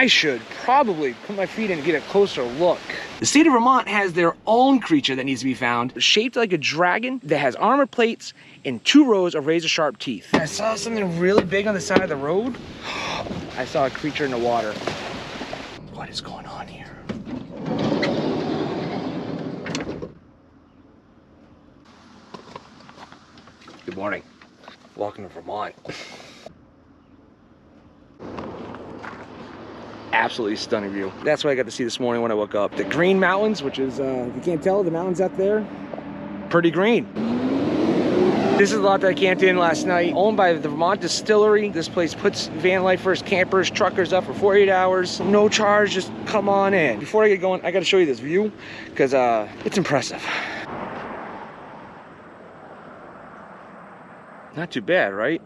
I should probably put my feet in and get a closer look. The state of Vermont has their own creature that needs to be found, shaped like a dragon that has armor plates and 2 rows of razor-sharp teeth. I saw something really big on the side of the road. I saw a creature in the water. What is going on here? Good morning. Welcome to Vermont. Absolutely stunning view. That's what I got to see this morning when I woke up. The Green Mountains, which is, if you can't tell, the mountains out there, pretty green. This is a lot that I camped in last night, owned by the Vermont Distillery. This place puts van lifers, campers, truckers up for 48 hours. No charge, just come on in. Before I get going, I got to show you this view because it's impressive. Not too bad, right?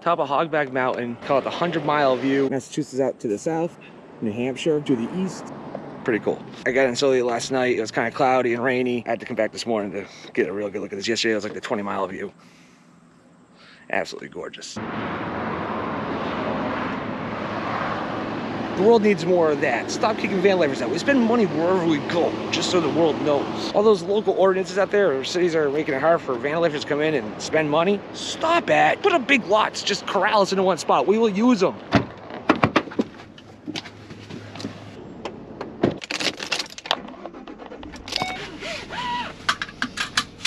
Top of Hogback Mountain, call it the 100-mile view. Massachusetts out to the south, New Hampshire to the east. Pretty cool. I got in so late last night, it was kind of cloudy and rainy. I had to come back this morning to get a real good look at this. Yesterday it was like the 20-mile view. Absolutely gorgeous. The world needs more of that. Stop kicking van lifers out. We spend money wherever we go, just so the world knows. All those local ordinances out there, or cities are making it hard for van lifers to come in and spend money. Stop it. Put up big lots. Just corral us into one spot. We will use them.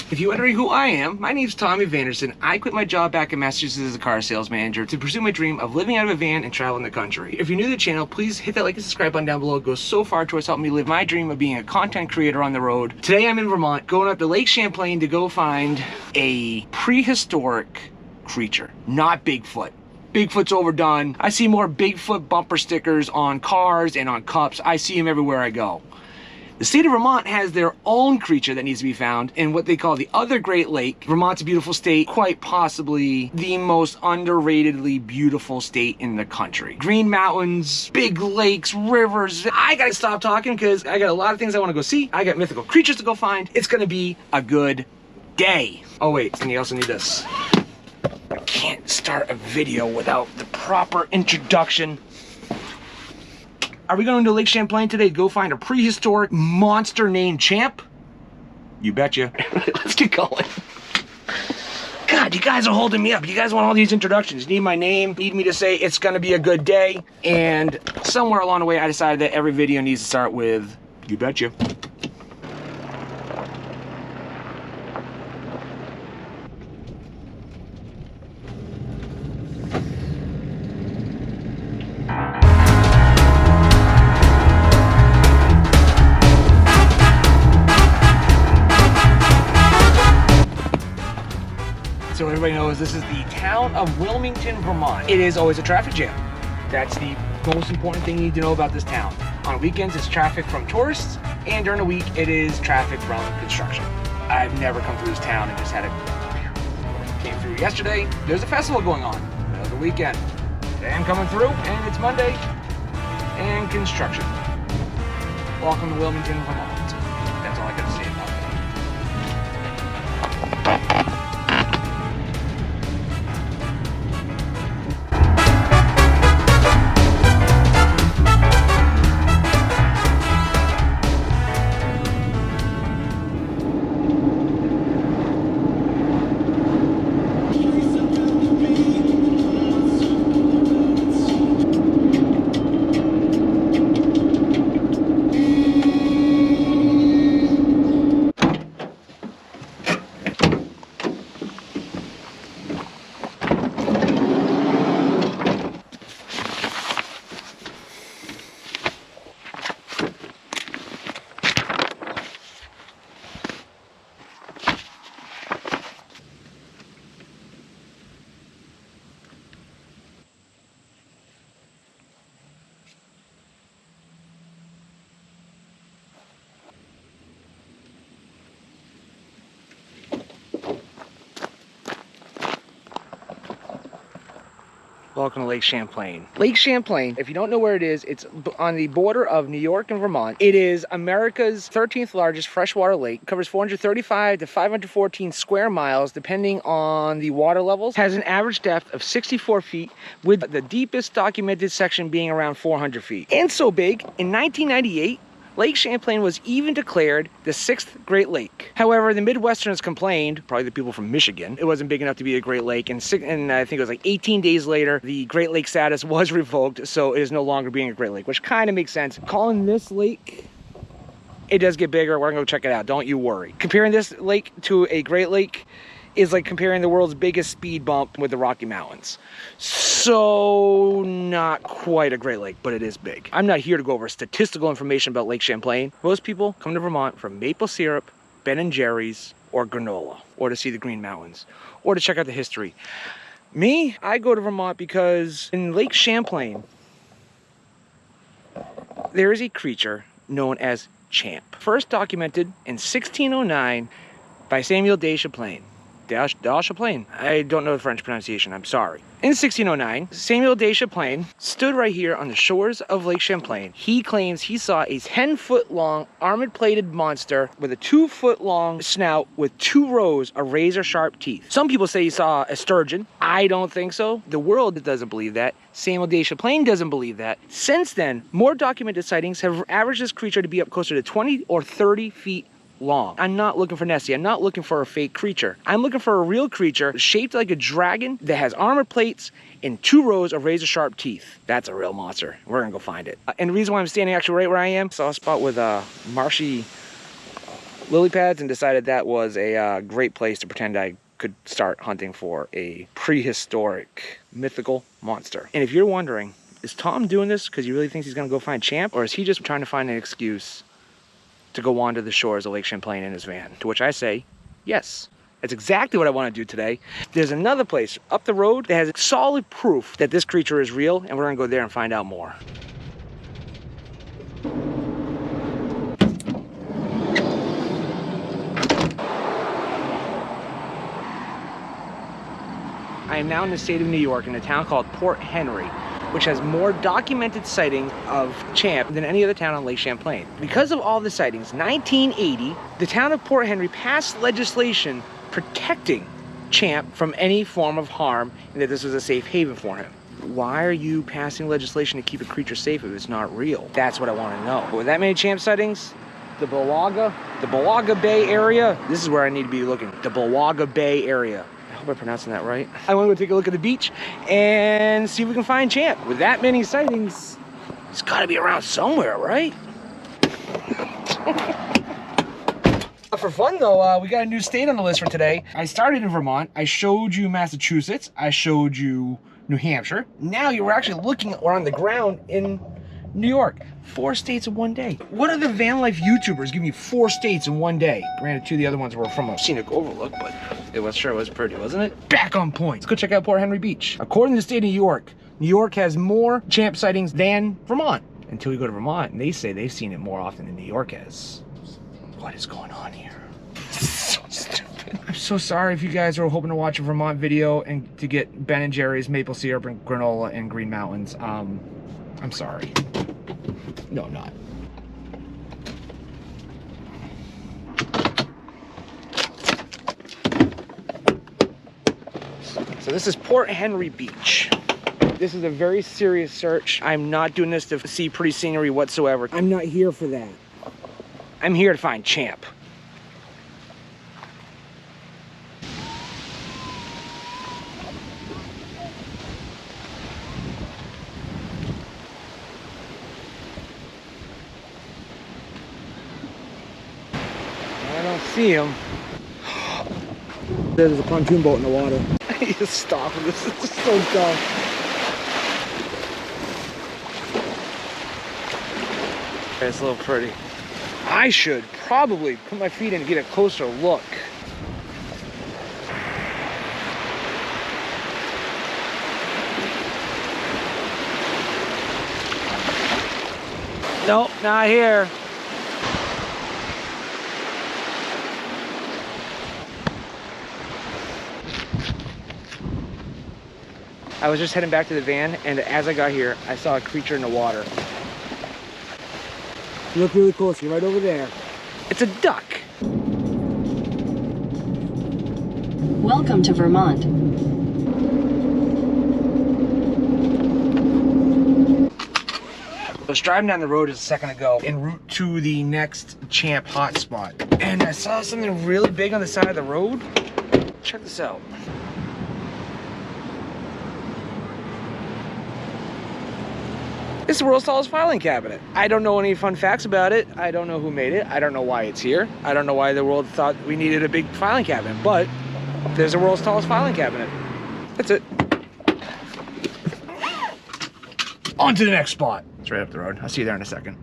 If you're wondering who I am, my name's Tommy Vanderson. I quit my job back in Massachusetts as a car sales manager to pursue my dream of living out of a van and traveling the country. If you're new to the channel, please hit that like and subscribe button down below. It goes so far towards helping me live my dream of being a content creator on the road. Today I'm in Vermont, going up to Lake Champlain to go find a prehistoric creature, not Bigfoot. Bigfoot's overdone. I see more Bigfoot bumper stickers on cars and on cups. I see them everywhere I go. The state of Vermont has their own creature that needs to be found in what they call the other Great Lake. Vermont's a beautiful state, quite possibly the most underratedly beautiful state in the country. Green mountains, big lakes, rivers. I gotta stop talking because I got a lot of things I want to go see. I got mythical creatures to go find. It's gonna be a good day. Oh wait, and you also need this. I can't start a video without the proper introduction. Are we going to Lake Champlain today to go find a prehistoric monster named Champ? You betcha. Let's get going. God, you guys are holding me up. You guys want all these introductions. Need my name, need me to say it's gonna be a good day. And somewhere along the way, I decided that every video needs to start with, you betcha. So everybody knows this is the town of Wilmington, Vermont. It is always a traffic jam. That's the most important thing you need to know about this town. On weekends, it's traffic from tourists, and during the week, it is traffic from construction. I've never come through this town and just had it. Came through yesterday. There's a festival going on. Another weekend. Today I'm coming through, and it's Monday, and construction. Welcome to Wilmington, Vermont. That's all I got to say about it. Welcome to Lake Champlain. Lake Champlain, if you don't know where it is, it's on the border of New York and Vermont. It is America's 13th largest freshwater lake. It covers 435 to 514 square miles, depending on the water levels. Has an average depth of 64 feet, with the deepest documented section being around 400 feet. And so big, in 1998, Lake Champlain was even declared the 6th Great Lake. However, the Midwesterners complained, probably the people from Michigan, it wasn't big enough to be a Great Lake, and I think it was like 18 days later, the Great Lake status was revoked, so it is no longer being a Great Lake, which kind of makes sense. Calling this lake, it does get bigger. We're gonna go check it out, don't you worry. Comparing this lake to a Great Lake is like comparing the world's biggest speed bump with the Rocky Mountains. So not quite a Great Lake, but it is big. I'm not here to go over statistical information about Lake Champlain. Most people come to Vermont for maple syrup, Ben & Jerry's, or granola, or to see the Green Mountains, or to check out the history. Me, I go to Vermont because in Lake Champlain, there is a creature known as Champ. First documented in 1609 by Samuel de Champlain. Champlain. I don't know the French pronunciation, I'm sorry. In 1609, Samuel de Champlain stood right here on the shores of Lake Champlain. He claims he saw a 10-foot-long armored-plated monster with a 2-foot-long snout with 2 rows of razor-sharp teeth. Some people say he saw a sturgeon. I don't think so. The world doesn't believe that. Samuel de Champlain doesn't believe that. Since then, more documented sightings have averaged this creature to be up closer to 20 or 30 feet long. I'm not looking for Nessie. I'm not looking for a fake creature. I'm looking for a real creature shaped like a dragon that has armor plates and 2 rows of razor sharp teeth. That's a real monster. We're gonna go find it. And the reason why I'm standing actually right where I am, saw a spot with marshy lily pads and decided that was a great place to pretend I could start hunting for a prehistoric mythical monster. And if you're wondering, is Tom doing this because he really thinks he's gonna go find Champ, or is he just trying to find an excuse to go wander the shores of Lake Champlain in his van? To which I say, yes. That's exactly what I want to do today. There's another place up the road that has solid proof that this creature is real, and we're gonna go there and find out more. I am now in the state of New York in a town called Port Henry, which has more documented sightings of Champ than any other town on Lake Champlain. Because of all the sightings, 1980, the town of Port Henry passed legislation protecting Champ from any form of harm, and that this was a safe haven for him. Why are you passing legislation to keep a creature safe if it's not real? That's what I want to know. But with that many Champ sightings, the Bulwaga Bay area, this is where I need to be looking. The Bulwaga Bay area. Am I pronouncing that right? I want to go take a look at the beach and see if we can find Champ. With that many sightings, he's got to be around somewhere, right? For fun though, we got a new state on the list for today. I started in Vermont. I showed you Massachusetts. I showed you New Hampshire. Now we're actually looking, or on the ground in New York. 4 states in one day. What are the van life YouTubers giving me 4 states in one day? Granted, 2 of the other ones were from a scenic overlook, but it was pretty, wasn't it? Back on point. Let's go check out Port Henry Beach. According to the state of New York has more Champ sightings than Vermont. Until we go to Vermont, and they say they've seen it more often than New York has. What is going on here? So stupid. I'm so sorry if you guys are hoping to watch a Vermont video and to get Ben & Jerry's maple syrup and granola in Green Mountains. I'm sorry. No, I'm not. So this is Port Henry Beach. This is a very serious search. I'm not doing this to see pretty scenery whatsoever. I'm not here for that. I'm here to find Champ. I don't see him. There's a pontoon boat in the water. Just stop. This is just so dumb. It's a little pretty. I should probably put my feet in and get a closer look. Nope, not here. I was just heading back to the van, and as I got here, I saw a creature in the water. Look really closely, right over there. It's a duck. Welcome to Vermont. I was driving down the road just a second ago en route to the next Champ hotspot, and I saw something really big on the side of the road. Check this out. It's the world's tallest filing cabinet. I don't know any fun facts about it. I don't know who made it. I don't know why it's here. I don't know why the world thought we needed a big filing cabinet, but there's the world's tallest filing cabinet. That's it. On to the next spot. It's right up the road. I'll see you there in a second.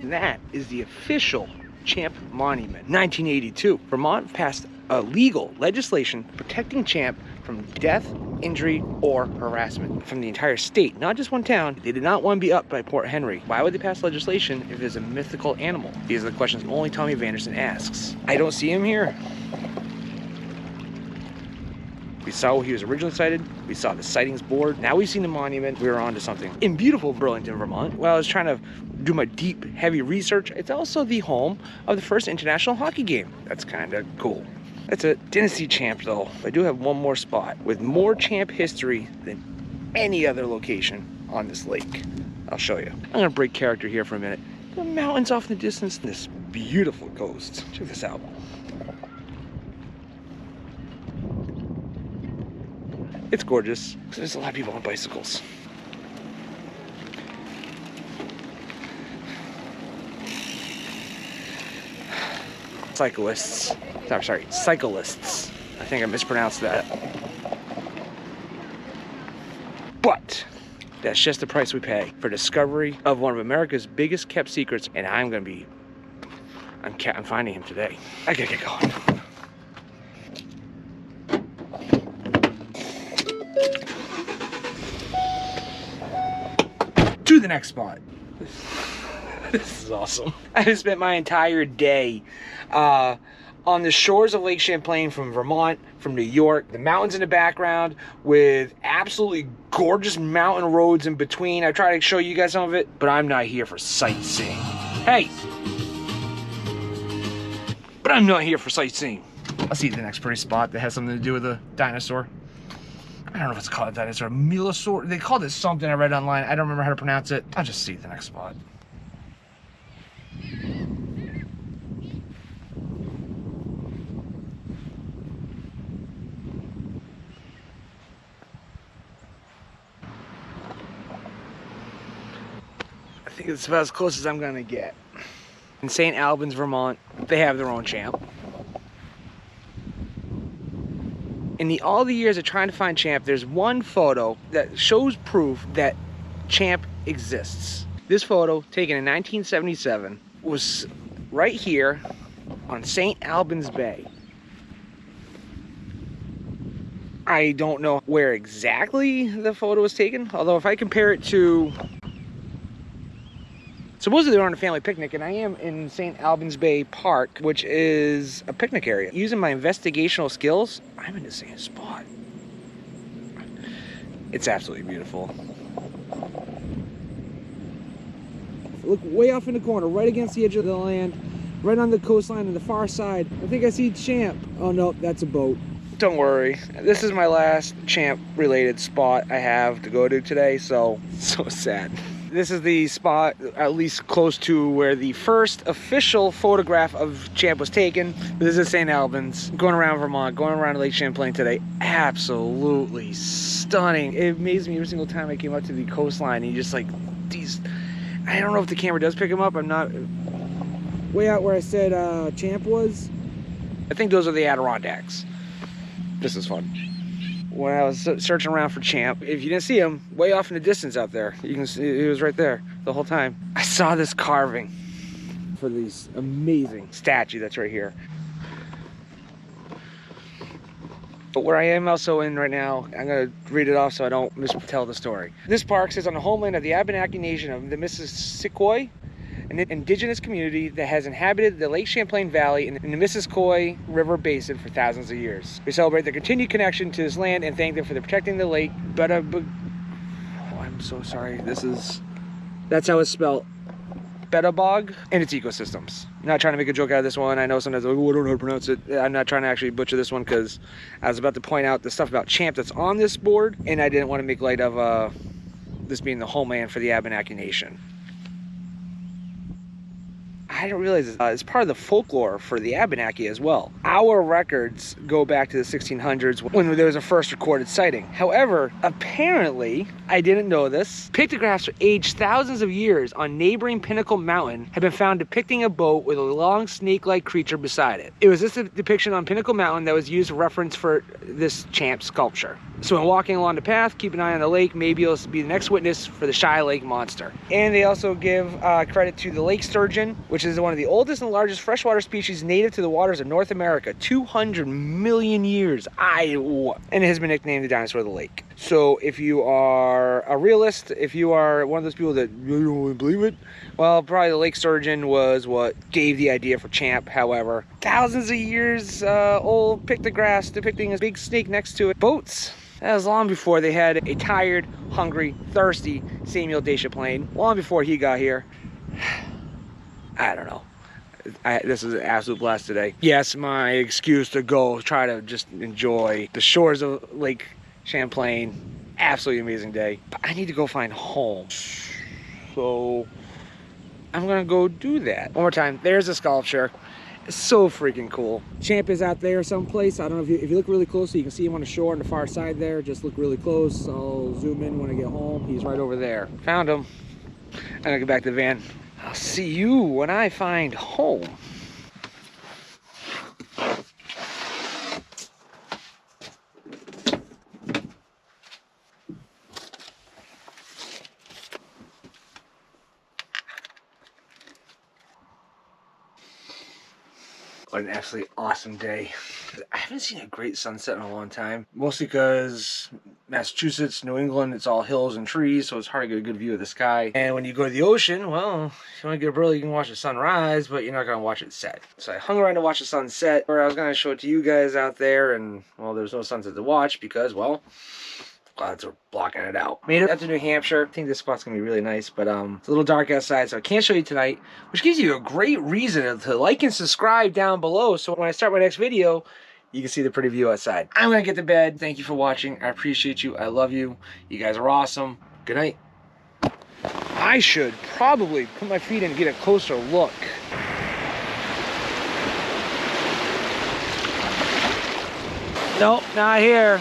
And that is the official Champ Monument. 1982, Vermont passed a legal legislation protecting Champ from death, injury, or harassment from the entire state, not just one town. They did not want to be up by Port Henry. Why would they pass legislation if it's a mythical animal? These are the questions only Tommy Vanderson asks. I don't see him here. We saw where he was originally sighted. We saw the sightings board. Now we've seen the monument. We were on to something. In beautiful Burlington, Vermont, while I was trying to do my deep, heavy research, it's also the home of the first international hockey game. That's kind of cool. That's it. Didn't see Champ though. I do have one more spot with more Champ history than any other location on this lake. I'll show you. I'm gonna break character here for a minute. The mountains off in the distance, and this beautiful coast. Check this out. It's gorgeous. There's a lot of people on bicycles. Cyclists. Sorry, cyclists. I think I mispronounced that. But that's just the price we pay for discovery of one of America's biggest kept secrets, and I'm finding him today. I gotta get going. To the next spot. This is awesome. I just spent my entire day on the shores of Lake Champlain from Vermont, from New York, the mountains in the background with absolutely gorgeous mountain roads in between. I try to show you guys some of it, but I'm not here for sightseeing. Hey! But I'm not here for sightseeing. I'll see the next pretty spot that has something to do with a dinosaur. I don't know if it's called a dinosaur, Milosaur. They called it something I read online. I don't remember how to pronounce it. I'll just see the next spot. I think it's about as close as I'm gonna get. In St. Albans, Vermont, they have their own Champ. In all the years of trying to find Champ, there's one photo that shows proof that Champ exists. This photo, taken in 1977, was right here on St. Albans Bay. I don't know where exactly the photo was taken, although if I compare it to... Supposedly they're on a family picnic, and I am in St. Albans Bay Park, which is a picnic area. Using my investigational skills, I'm in the same spot. It's absolutely beautiful. Look way off in the corner, right against the edge of the land, right on the coastline on the far side. I think I see Champ. Oh no, that's a boat. Don't worry, this is my last Champ related spot I have to go to today, so sad. This is the spot, at least close to where the first official photograph of Champ was taken. This is St. Albans, going around Vermont, going around Lake Champlain today. Absolutely stunning. It amazed me every single time I came up to the coastline, and you just like, these, I don't know if the camera does pick them up. I'm not, way out where I said Champ was. I think those are the Adirondacks. This is fun. When I was searching around for Champ, if you didn't see him, way off in the distance out there, you can see he was right there the whole time. I saw this carving for this amazing statue that's right here. But where I am also in right now, I'm gonna read it off so I don't mistell the story. This park says on the homeland of the Abenaki Nation of the Mississauga, an indigenous community that has inhabited the Lake Champlain Valley in the Missisquoi River Basin for thousands of years. We celebrate their continued connection to this land and thank them for protecting the lake. Oh, I'm so sorry. That's how it's spelled. Bedabog and its ecosystems. I'm not trying to make a joke out of this one. I know sometimes like, oh, I don't know how to pronounce it. I'm not trying to actually butcher this one because I was about to point out the stuff about Champ that's on this board, and I didn't want to make light of this being the homeland for the Abenaki Nation. I didn't realize it's part of the folklore for the Abenaki as well. Our records go back to the 1600s when there was a first recorded sighting. However, apparently, I didn't know this, pictographs aged thousands of years on neighboring Pinnacle Mountain have been found depicting a boat with a long snake-like creature beside it. It was this depiction on Pinnacle Mountain that was used as reference for this Champ sculpture. So when walking along the path, keep an eye on the lake. Maybe you'll be the next witness for the Shy Lake Monster. And they also give credit to the lake sturgeon, which is one of the oldest and largest freshwater species native to the waters of North America. 200 million years. And it has been nicknamed the dinosaur of the lake. So if you are a realist, if you are one of those people that really don't really believe it, well, probably the lake sturgeon was what gave the idea for Champ. However, thousands of years old pictographs depicting a big snake next to it. Boats. That was long before they had a tired, hungry, thirsty Samuel de Champlain. Long before he got here. I don't know. This is an absolute blast today. Yes, my excuse to go try to just enjoy the shores of Lake Champlain. Absolutely amazing day. But I need to go find home. So I'm gonna go do that. One more time. There's a sculpture. It's so freaking cool. Champ is out there someplace. I don't know if you look really close, so you can see him on the shore on the far side there. Just look really close. I'll zoom in when I get home. He's right over there. Found him. I'm gonna get back to the van. I'll see you when I find home. What an absolutely awesome day. I haven't seen a great sunset in a long time. Mostly because Massachusetts, New England, it's all hills and trees, so it's hard to get a good view of the sky. And when you go to the ocean, well, if you want to get up early, you can watch the sunrise, but you're not going to watch it set. So I hung around to watch the sunset, or I was going to show it to you guys out there, and, well, there's no sunset to watch because, well, clouds are blocking it out. Made it up to New Hampshire. I think this spot's gonna be really nice, but it's a little dark outside, so I can't show you tonight, which gives you a great reason to like and subscribe down below, so when I start my next video, you can see the pretty view outside. I'm gonna get to bed. Thank you for watching. I appreciate you. I love you. You guys are awesome. Good night. I should probably put my feet in and get a closer look. Nope, not here.